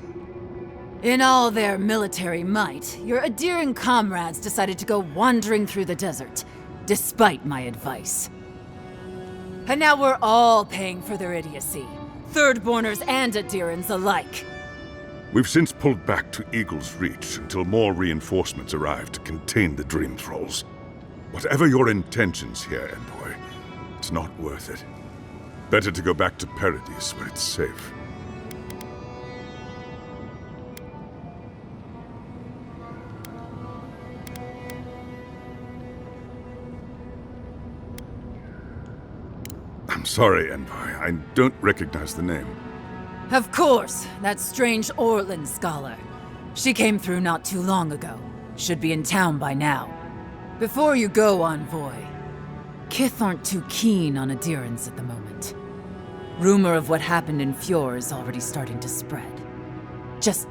In all their military might, your Adiran comrades decided to go wandering through the desert, despite my advice. And now we're all paying for their idiocy. Thirdborners and Adirans alike. We've since pulled back to Eagle's Reach until more reinforcements arrive to contain the Dream Thralls. Whatever your intentions here, Envoy, it's not worth it. Better to go back to Paradise where it's safe. I'm sorry, Envoy. I don't recognize the name. Of course, that strange Orlin scholar. She came through not too long ago. Should be in town by now. Before you go, Envoy, Kith aren't too keen on Adirans at the moment. Rumor of what happened in Fjord is already starting to spread. Just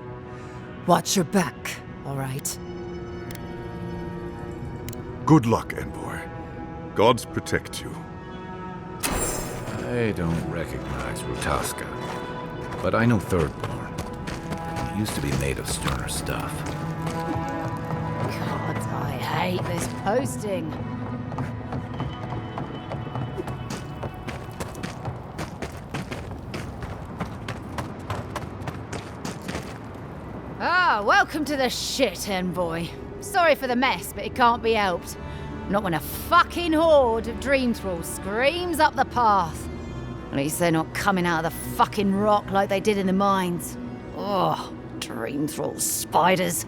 watch your back, all right? Good luck, Envoy. Gods protect you. I don't recognize Rutaska, but I know Thirdborn. He used to be made of sterner stuff. God, I hate this posting. Ah, welcome to the shit, Envoy. Sorry for the mess, but it can't be helped. Not when a fucking horde of Dream Thralls screams up the path. At least they're not coming out of the fucking rock like they did in the mines. Oh, Dream Thrall spiders.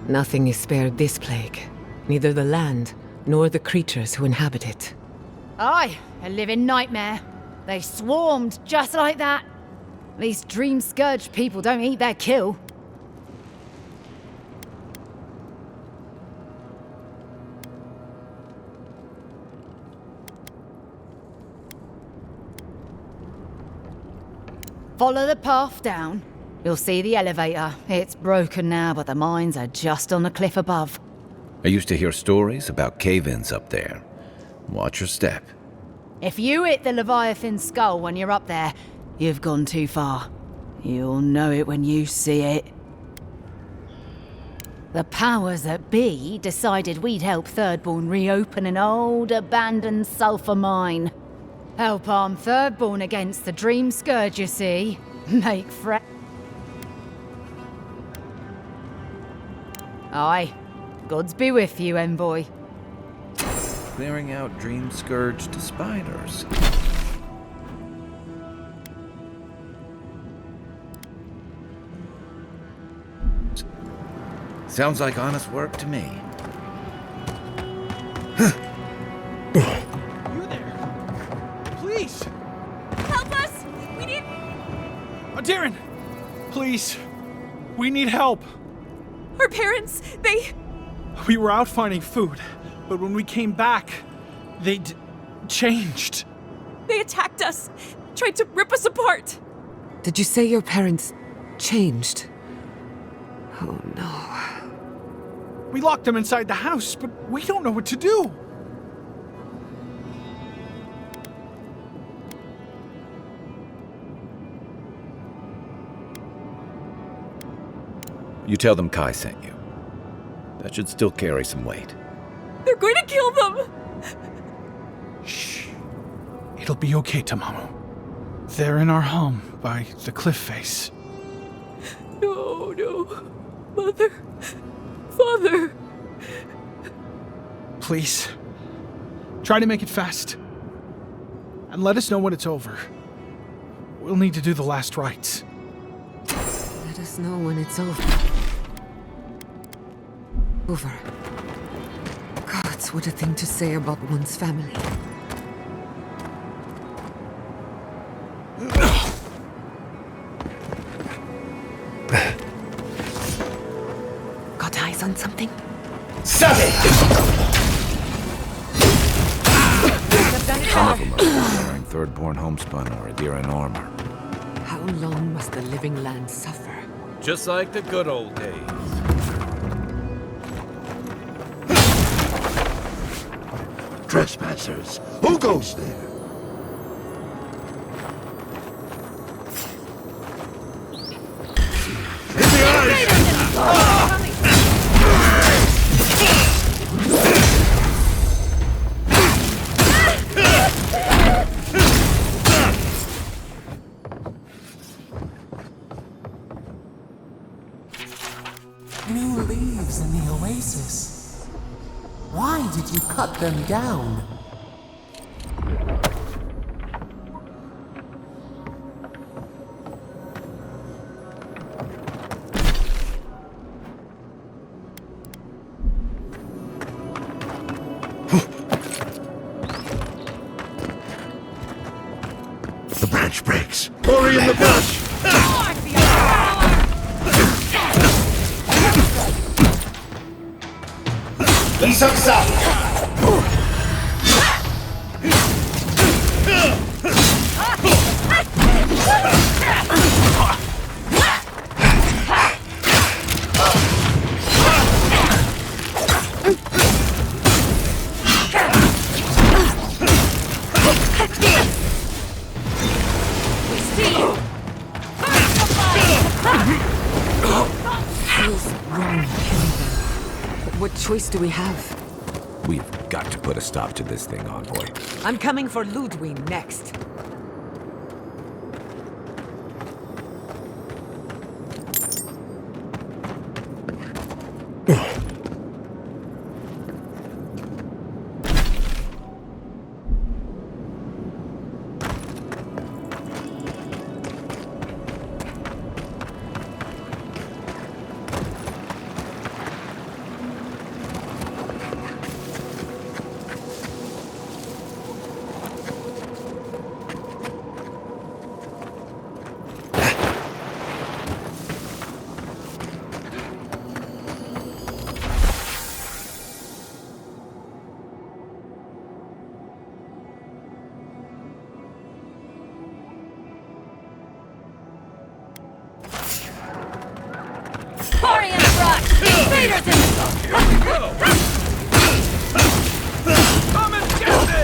Nothing is spared this plague. Neither the land, nor the creatures who inhabit it. Aye, a living nightmare. They swarmed just like that. At least Dream Scourge people don't eat their kill. Follow the path down. You'll see the elevator. It's broken now, but the mines are just on the cliff above. I used to hear stories about cave-ins up there. Watch your step. If you hit the Leviathan skull when you're up there, you've gone too far. You'll know it when you see it. The powers that be decided we'd help Thirdborn reopen an old, abandoned sulfur mine. Help arm Thirdborn against the Dream Scourge, you see. Make Aye. Gods be with you, Envoy. Clearing out Dream Scourged spiders. Sounds like honest work to me. Please! Help us! We need... Darren! Please! We need help! Our parents, they... We were out finding food, but when we came back, they'd changed. They attacked us, tried to rip us apart. Did you say your parents changed? Oh no. We locked them inside the house, but we don't know what to do. You tell them Kai sent you. That should still carry some weight. They're going to kill them! Shh. It'll be okay, Tamamu. They're in our home by the cliff face. No, no. Mother. Father. Please. Try to make it fast. And let us know when it's over. We'll need to do the last rites. Let us know when it's over. Over. Gods, what a thing to say about one's family. Got eyes on something? Stop it! Some of them are wearing third-born homespun or Adiran armor. How long must the living land suffer? Just like the good old days. Trespassers! Who goes there? New leaves in the oasis. Why did you cut them down? The branch breaks. Hurry in the bush! Feels wrong killing them. But what choice do we have? We've got to put a stop to this thing, Envoy. I'm coming for Ludwig next. Come and get me!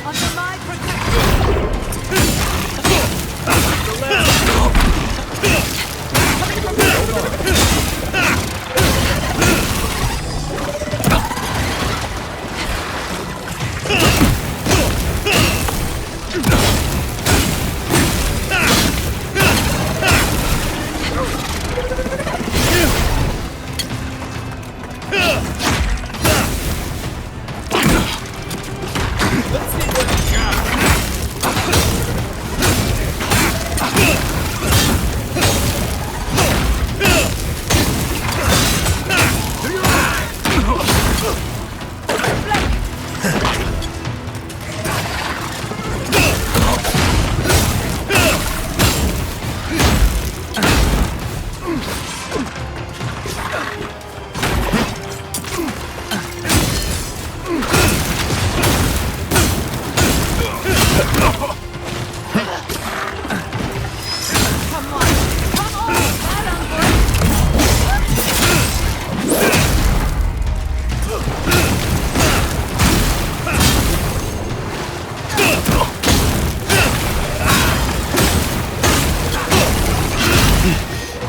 Under my protection!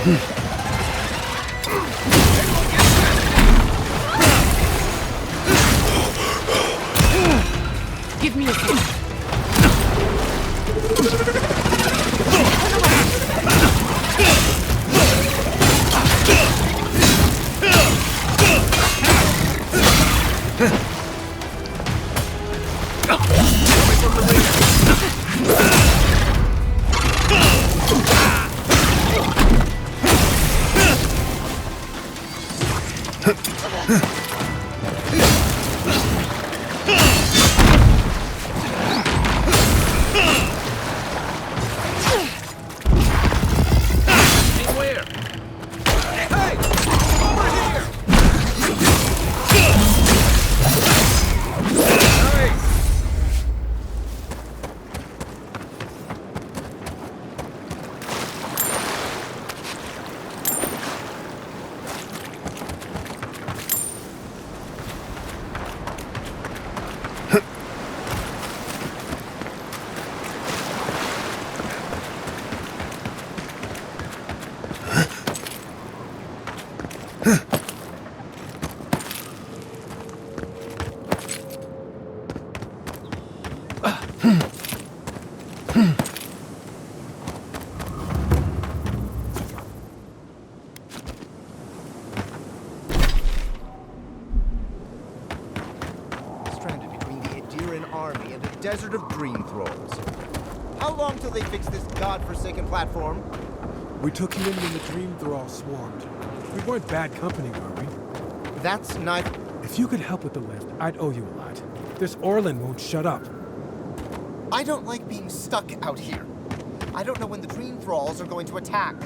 Give me a second. Stranded between the Adiran army and a desert of dream thralls. How long till they fix this godforsaken platform? We took you in when the dream thrall swarmed. We weren't bad company, were we? That's neither. If you could help with the lift, I'd owe you a lot. This Orlin won't shut up. I don't like being stuck out here. I don't know when the dream thralls are going to attack.